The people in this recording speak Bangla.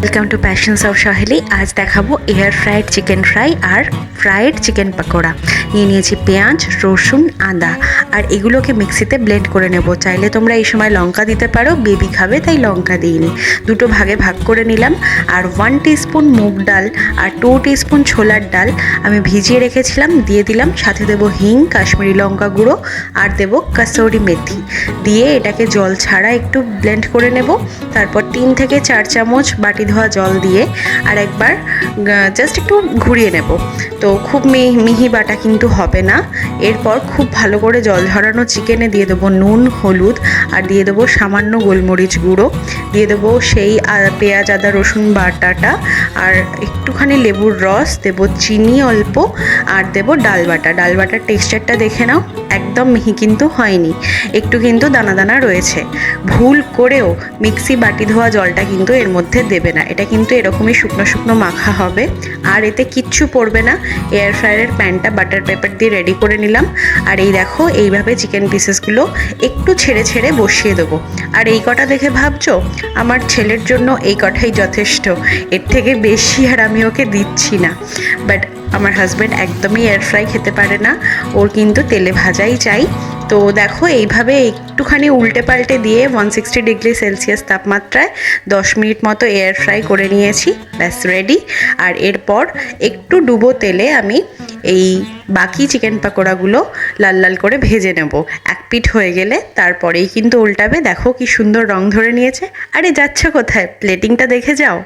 ওয়েলকাম টু প্যাশনস অফ সহেলি। আজ দেখাবো এয়ার ফ্রাইড চিকেন ফ্রাই আর ফ্রাইড চিকেন পকোড়া। নিয়ে নিয়েছি পেঁয়াজ, রসুন, আদা আর এগুলোকে মিক্সিতে ব্লেন্ড করে নেব। চাইলে তোমরা এই সময় লঙ্কা দিতে পারো, বেবি খাবে তাই লঙ্কা দিইনি। দুটো ভাগে ভাগ করে নিলাম। আর 1 টিস্পুন মুগ ডাল আর 2 টিস্পুন ছোলার ডাল আমি ভিজিয়ে রেখেছিলাম, দিয়ে দিলাম। সাথে দেবো হিং, কাশ্মীরি লঙ্কা গুঁড়ো আর দেবো কাসুরি মেথি। দিয়ে এটাকে জল ছাড়া একটু ব্লেন্ড করে নেব। তারপর 3 থেকে 4 চামচ বাটি ধোয়া জল দিয়ে আর একবার জাস্ট একটু ঘুরিয়ে নেব। তো খুব মিহি বাটা কিন্তু হবে না। এরপর খুব ভালো করে জল ঝরানো চিকেনে দিয়ে দেবো নুন, হলুদ আর দিয়ে দেবো সামান্য গোলমরিচ গুঁড়ো, দিয়ে দেবো সেই পেঁয়াজ, আদা, রসুন বাটাটা আর একটুখানি লেবুর রস, দেবো চিনি অল্প আর দেবো ডাল বাটা। ডাল বাটার টেক্সচারটা দেখে নাও, একদম মিহি কিন্তু হয়নি, একটু কিন্তু দানা দানা রয়েছে। ভুল করেও মিক্সি বাটি ধোয়া জলটা কিন্তু এর মধ্যে দেবে না। এটা কিন্তু এরকমই শুকনো শুকনো মাখা হবে আর এতে কিচ্ছু পড়বে না। এয়ার ফ্রায়ারের প্যানটা বাটার পেপার দিয়ে রেডি করে নিলাম। আর এই দেখো, এইভাবে চিকেন পিসেসগুলো একটু ছেড়ে ছেড়ে বসিয়ে দেবো। আর এই কটা দেখে ভাবছো আমার ছেলের জন্য এই কটাই যথেষ্ট, এর থেকে বেশি আর আমি ওকে দিচ্ছি না। বাট আমার হাজব্যান্ড একদমই এয়ার ফ্রাই খেতে পারে না, ওর কিন্তু তেলে ভাজাই চাই। তো দেখো, এইভাবে একটুখানি উল্টে পাল্টে দিয়ে 160 ডিগ্রি সেলসিয়াস তাপমাত্রায় 10 মিনিট মতো এয়ার ফ্রাই করে নিয়েছি। ব্যাস রেডি। আর এরপর একটু ডুবো তেলে আমি এই বাকি চিকেন পকোড়াগুলো লাল লাল করে ভেজে নেব। এক পিঠ হয়ে গেলে তারপরেই কিন্তু উল্টাবে। দেখো কি সুন্দর রং ধরে নিয়েছে। আরে যাচ্ছ কোথায়, প্লেটিংটা দেখে যাও।